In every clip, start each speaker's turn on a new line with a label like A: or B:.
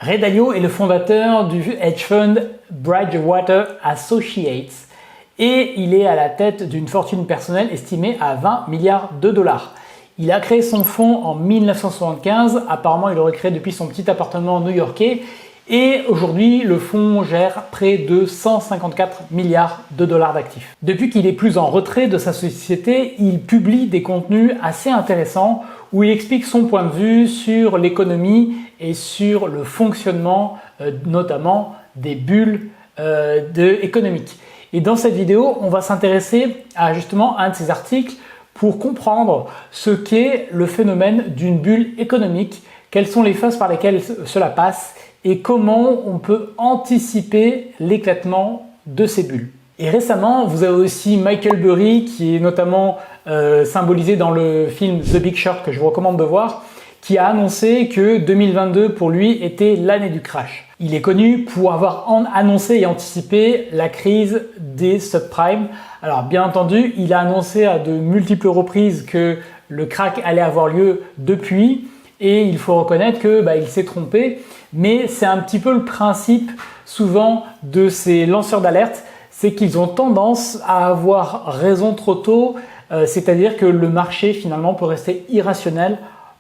A: Ray Dalio est le fondateur du hedge fund Bridgewater Associates et il est à la tête d'une fortune personnelle estimée à 20 milliards de dollars. Il a créé son fonds en 1975, apparemment il aurait créé depuis son petit appartement new-yorkais et aujourd'hui le fonds gère près de 154 milliards de dollars d'actifs. Depuis qu'il est plus en retrait de sa société, il publie des contenus assez intéressants où il explique son point de vue sur l'économie et sur le fonctionnement notamment des bulles économiques. Et dans cette vidéo, on va s'intéresser à justement un de ces articles pour comprendre ce qu'est le phénomène d'une bulle économique, quelles sont les phases par lesquelles cela passe et comment on peut anticiper l'éclatement de ces bulles. Et récemment, vous avez aussi Michael Burry qui est notamment symbolisé dans le film The Big Short que je vous recommande de voir, qui a annoncé que 2022 pour lui était l'année du crash. Il est connu pour avoir annoncé et anticipé la crise des subprimes. Alors bien entendu, il a annoncé à de multiples reprises que le crack allait avoir lieu depuis et il faut reconnaître que il s'est trompé. Mais c'est un petit peu le principe souvent de ces lanceurs d'alerte, c'est qu'ils ont tendance à avoir raison trop tôt, c'est-à-dire que le marché finalement peut rester irrationnel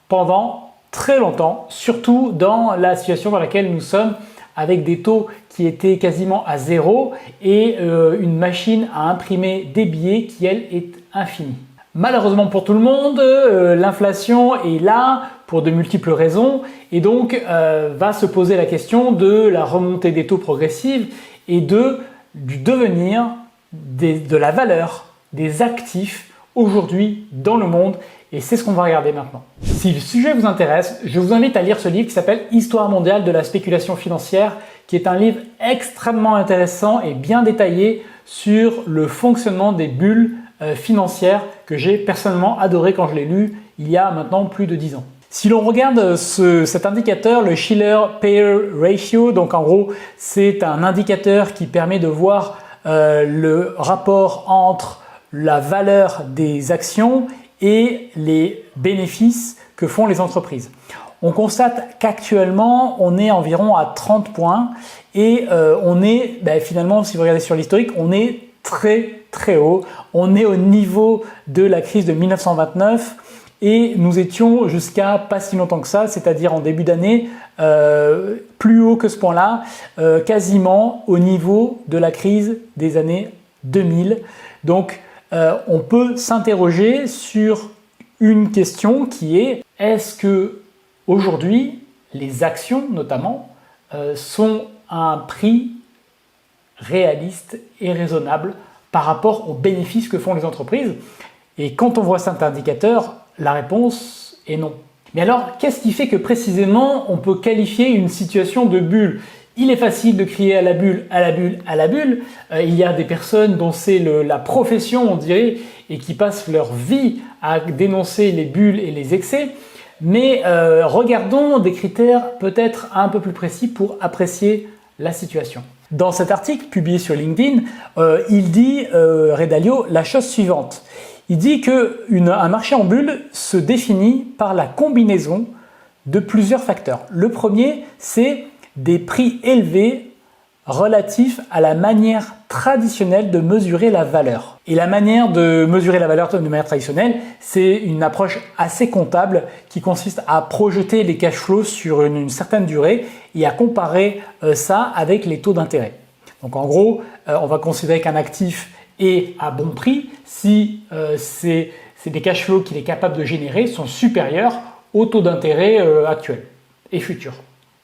A: pendant très longtemps, surtout dans la situation dans laquelle nous sommes avec des taux qui étaient quasiment à zéro et une machine à imprimer des billets qui, elle, est infinie. Malheureusement pour tout le monde, l'inflation est là pour de multiples raisons et donc va se poser la question de la remontée des taux progressive et du devenir de la valeur des actifs aujourd'hui dans le monde. Et c'est ce qu'on va regarder maintenant. Si le sujet vous intéresse, je vous invite à lire ce livre qui s'appelle « Histoire mondiale de la spéculation financière » qui est un livre extrêmement intéressant et bien détaillé sur le fonctionnement des bulles financières que j'ai personnellement adoré quand je l'ai lu il y a maintenant plus de 10 ans. Si l'on regarde cet indicateur, le Shiller-Payer Ratio, donc en gros c'est un indicateur qui permet de voir le rapport entre la valeur des actions et les bénéfices que font les entreprises. On constate qu'actuellement, on est environ à 30 points et on est, finalement, si vous regardez sur l'historique, on est très haut. On est au niveau de la crise de 1929 et nous étions jusqu'à pas si longtemps que ça, c'est-à-dire en début d'année, plus haut que ce point-là, quasiment au niveau de la crise des années 2000. Donc, on peut s'interroger sur une question qui est: est-ce que aujourd'hui les actions notamment sont à un prix réaliste et raisonnable par rapport aux bénéfices que font les entreprises? Et quand on voit cet indicateur, la réponse est non. Mais alors, qu'est-ce qui fait que précisément on peut qualifier une situation de bulle? Il est facile de crier à la bulle, à la bulle, à la bulle. Il y a des personnes dont c'est la profession, on dirait, et qui passent leur vie à dénoncer les bulles et les excès. Mais regardons des critères peut-être un peu plus précis pour apprécier la situation. Dans cet article publié sur LinkedIn, il dit, Ray Dalio, la chose suivante. Il dit qu'un marché en bulle se définit par la combinaison de plusieurs facteurs. Le premier, c'est des prix élevés relatifs à la manière traditionnelle de mesurer la valeur. Et la manière de mesurer la valeur de manière traditionnelle, c'est une approche assez comptable qui consiste à projeter les cash flows sur une certaine durée et à comparer ça avec les taux d'intérêt. Donc en gros, on va considérer qu'un actif est à bon prix si c'est des cash flows qu'il est capable de générer sont supérieurs au taux d'intérêt actuel et futur.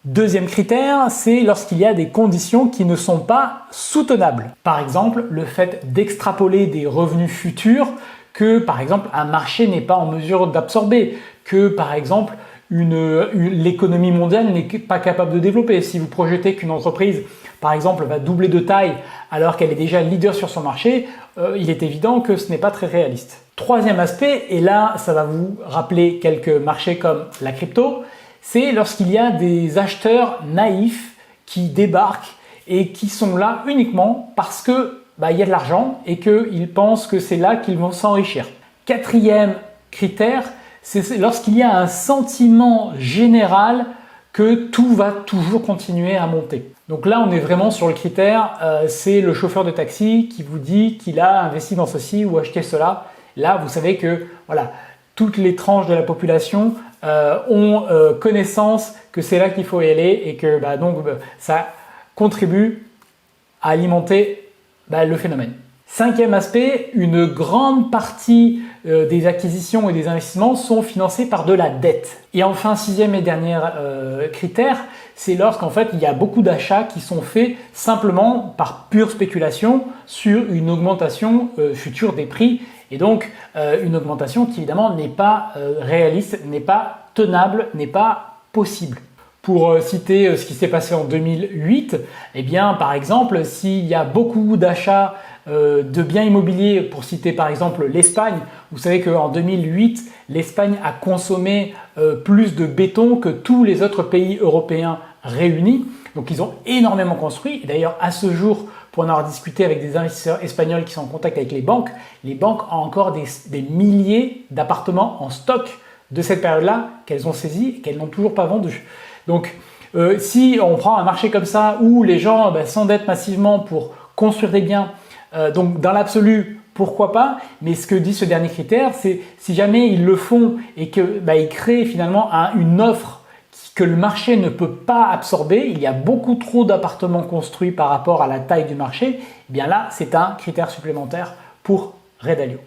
A: Deuxième critère, c'est lorsqu'il y a des conditions qui ne sont pas soutenables. Par exemple, le fait d'extrapoler des revenus futurs que, par exemple, un marché n'est pas en mesure d'absorber, que, par exemple, l'économie mondiale n'est pas capable de développer. Si vous projetez qu'une entreprise, par exemple, va doubler de taille alors qu'elle est déjà leader sur son marché, il est évident que ce n'est pas très réaliste. Troisième aspect, et là, ça va vous rappeler quelques marchés comme la crypto, c'est lorsqu'il y a des acheteurs naïfs qui débarquent et qui sont là uniquement parce que il y a de l'argent et qu'ils pensent que c'est là qu'ils vont s'enrichir. Quatrième critère, c'est lorsqu'il y a un sentiment général que tout va toujours continuer à monter. Donc là, on est vraiment sur le critère, c'est le chauffeur de taxi qui vous dit qu'il a investi dans ceci ou acheté cela. Là, vous savez que voilà, toutes les tranches de la population ont connaissance que c'est là qu'il faut y aller et que ça contribue à alimenter le phénomène. Cinquième aspect, une grande partie des acquisitions et des investissements sont financés par de la dette. Et enfin, sixième et dernier critère, c'est lorsqu'en fait il y a beaucoup d'achats qui sont faits simplement par pure spéculation sur une augmentation future des prix et donc une augmentation qui évidemment n'est pas réaliste, n'est pas tenable, n'est pas possible. Pour citer ce qui s'est passé en 2008, eh bien par exemple, s'il y a beaucoup d'achats de biens immobiliers, pour citer par exemple l'Espagne, vous savez qu'en 2008, l'Espagne a consommé plus de béton que tous les autres pays européens réunis. Donc ils ont énormément construit. Et d'ailleurs, à ce jour, pour en avoir discuté avec des investisseurs espagnols qui sont en contact avec les banques ont encore des milliers d'appartements en stock de cette période-là qu'elles ont saisis et qu'elles n'ont toujours pas vendus. Donc, si on prend un marché comme ça où les gens s'endettent massivement pour construire des biens, donc dans l'absolu, pourquoi pas? Mais ce que dit ce dernier critère, c'est si jamais ils le font et qu'ils créent finalement une offre que le marché ne peut pas absorber, il y a beaucoup trop d'appartements construits par rapport à la taille du marché, eh bien là, c'est un critère supplémentaire pour Ray Dalio.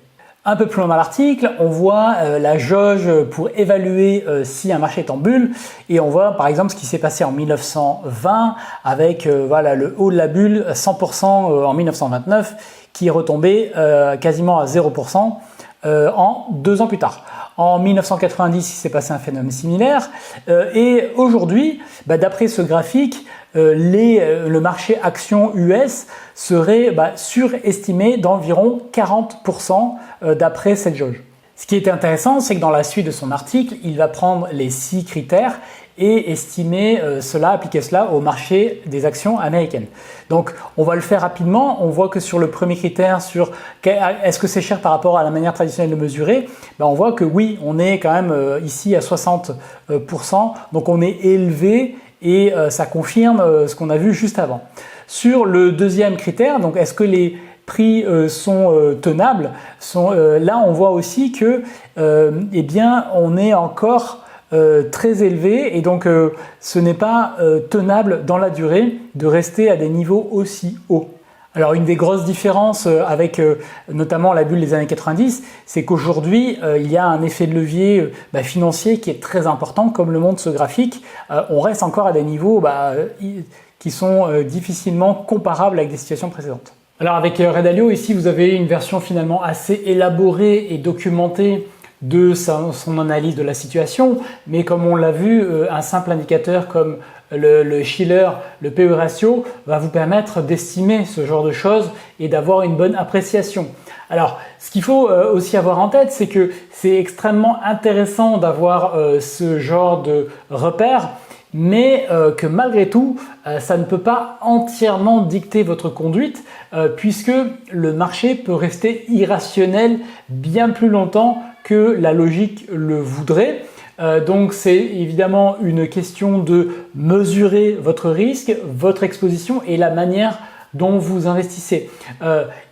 A: Un peu plus loin dans l'article, on voit la jauge pour évaluer si un marché est en bulle et on voit par exemple ce qui s'est passé en 1920 avec le haut de la bulle 100% en 1929 qui est retombé quasiment à 0% en 2 ans plus tard. En 1990, il s'est passé un phénomène similaire et aujourd'hui, d'après ce graphique, le marché action US serait surestimé d'environ 40% d'après cette jauge. Ce qui est intéressant, c'est que dans la suite de son article, il va prendre les 6 critères et appliquer cela au marché des actions américaines. Donc, on va le faire rapidement. On voit que sur le premier critère, sur est-ce que c'est cher par rapport à la manière traditionnelle de mesurer, on voit que oui, on est quand même ici à 60%. Donc, on est élevé et ça confirme ce qu'on a vu juste avant. Sur le deuxième critère, donc est-ce que les prix sont tenables, là on voit aussi que on est encore très élevé et donc ce n'est pas tenable dans la durée de rester à des niveaux aussi hauts. Alors une des grosses différences avec notamment la bulle des années 90, c'est qu'aujourd'hui il y a un effet de levier financier qui est très important, comme le montre ce graphique. On reste encore à des niveaux qui sont difficilement comparables avec des situations précédentes. Alors avec Ray Dalio, ici vous avez une version finalement assez élaborée et documentée de son analyse de la situation, mais comme on l'a vu, un simple indicateur comme le Shiller, le PE ratio, va vous permettre d'estimer ce genre de choses et d'avoir une bonne appréciation. Alors, ce qu'il faut aussi avoir en tête, c'est que c'est extrêmement intéressant d'avoir ce genre de repères, mais que malgré tout, ça ne peut pas entièrement dicter votre conduite puisque le marché peut rester irrationnel bien plus longtemps que la logique le voudrait. Donc c'est évidemment une question de mesurer votre risque, votre exposition et la manière dont vous investissez.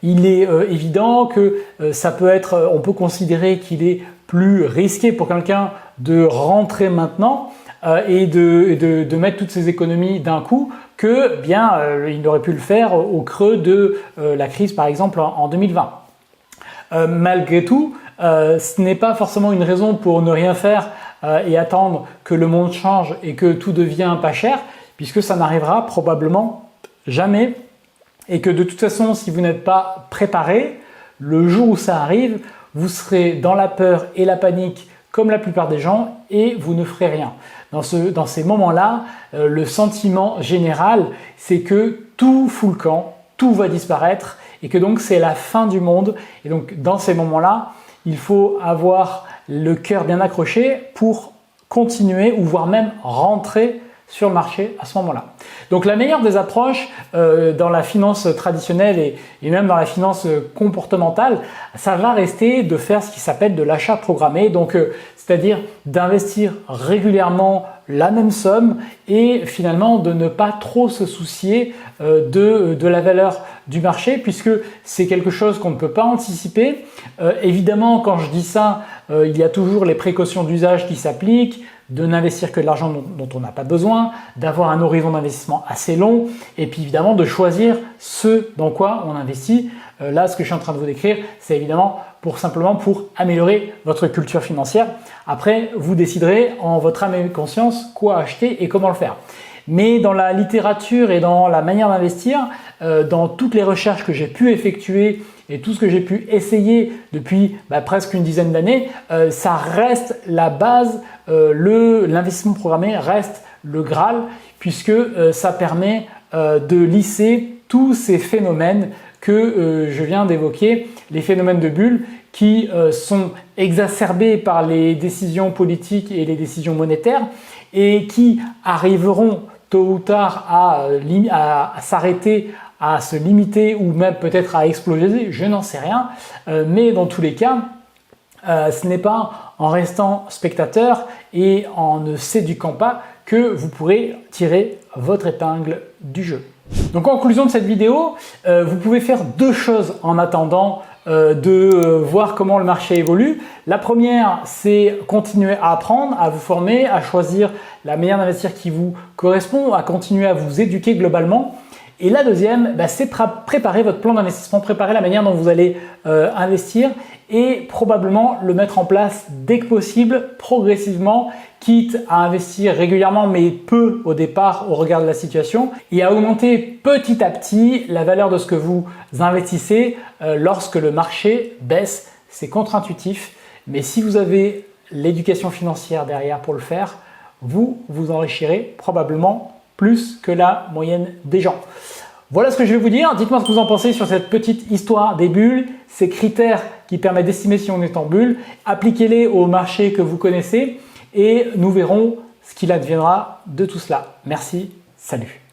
A: Il est évident que on peut considérer qu'il est plus risqué pour quelqu'un de rentrer maintenant et de mettre toutes ses économies d'un coup que il aurait pu le faire au creux de la crise par exemple en 2020. Malgré tout, ce n'est pas forcément une raison pour ne rien faire et attendre que le monde change et que tout devient pas cher, puisque ça n'arrivera probablement jamais et que de toute façon, si vous n'êtes pas préparé, le jour où ça arrive, vous serez dans la peur et la panique comme la plupart des gens et vous ne ferez rien. Dans ces moments-là, le sentiment général, c'est que tout fout le camp, tout va disparaître et que donc c'est la fin du monde. Et donc dans ces moments-là, il faut avoir le cœur bien accroché pour continuer ou voire même rentrer sur le marché à ce moment-là. Donc la meilleure des approches dans la finance traditionnelle et même dans la finance comportementale, ça va rester de faire ce qui s'appelle de l'achat programmé, donc c'est-à-dire d'investir régulièrement la même somme et finalement de ne pas trop se soucier de la valeur du marché, puisque c'est quelque chose qu'on ne peut pas anticiper. Évidemment, quand je dis ça, il y a toujours les précautions d'usage qui s'appliquent, de n'investir que de l'argent dont on n'a pas besoin, d'avoir un horizon d'investissement assez long et puis évidemment de choisir ce dans quoi on investit. Là, ce que je suis en train de vous décrire, c'est évidemment simplement pour améliorer votre culture financière. Après, vous déciderez en votre âme et conscience quoi acheter et comment le faire. Mais dans la littérature et dans la manière d'investir, dans toutes les recherches que j'ai pu effectuer et tout ce que j'ai pu essayer depuis presque une dizaine d'années, ça reste la base, l'investissement programmé reste le Graal, puisque ça permet de lisser tous ces phénomènes que je viens d'évoquer, les phénomènes de bulle qui sont exacerbés par les décisions politiques et les décisions monétaires et qui arriveront tôt ou tard à s'arrêter, à se limiter ou même peut-être à exploser, je n'en sais rien. Mais dans tous les cas, ce n'est pas en restant spectateur et en ne s'éduquant pas que vous pourrez tirer votre épingle du jeu. Donc en conclusion de cette vidéo, vous pouvez faire deux choses en attendant de voir comment le marché évolue. La première, c'est continuer à apprendre, à vous former, à choisir la manière d'investir qui vous correspond, à continuer à vous éduquer globalement. Et la deuxième, c'est préparer votre plan d'investissement, préparer la manière dont vous allez investir et probablement le mettre en place dès que possible, progressivement, quitte à investir régulièrement mais peu au départ au regard de la situation et à augmenter petit à petit la valeur de ce que vous investissez lorsque le marché baisse. C'est contre-intuitif, mais si vous avez l'éducation financière derrière pour le faire, vous vous enrichirez probablement plus que la moyenne des gens. Voilà ce que je vais vous dire. Dites-moi ce que vous en pensez sur cette petite histoire des bulles, ces critères qui permettent d'estimer si on est en bulle. Appliquez-les au marché que vous connaissez et nous verrons ce qu'il adviendra de tout cela. Merci, salut.